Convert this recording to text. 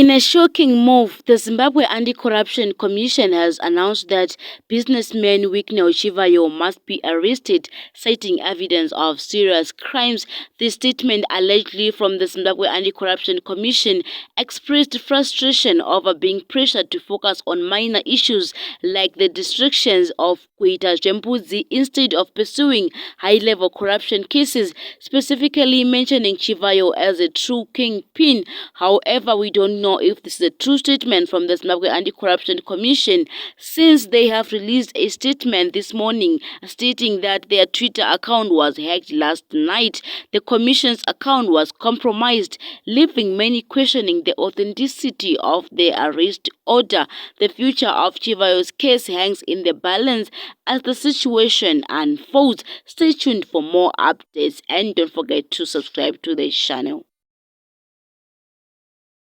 In a shocking move, the Zimbabwe Anti-Corruption Commission has announced that businessman Winnie Chivayo must be arrested, citing evidence of serious crimes. The statement, allegedly from the Zimbabwe Anti-Corruption Commission, expressed frustration over being pressured to focus on minor issues like the distractions of Kuita Dzembudzi instead of pursuing high-level corruption cases, specifically mentioning Chivayo as a true kingpin. However, we don't know if this is a true statement from the Zimbabwe Anti-Corruption Commission, since they have released a statement this morning stating that their Twitter account was hacked last night. The Commission's account was compromised, leaving many questioning the authenticity of the arrest order. The future of Chivayo's case hangs in the balance as the situation unfolds. Stay tuned for more updates and don't forget to subscribe to the channel.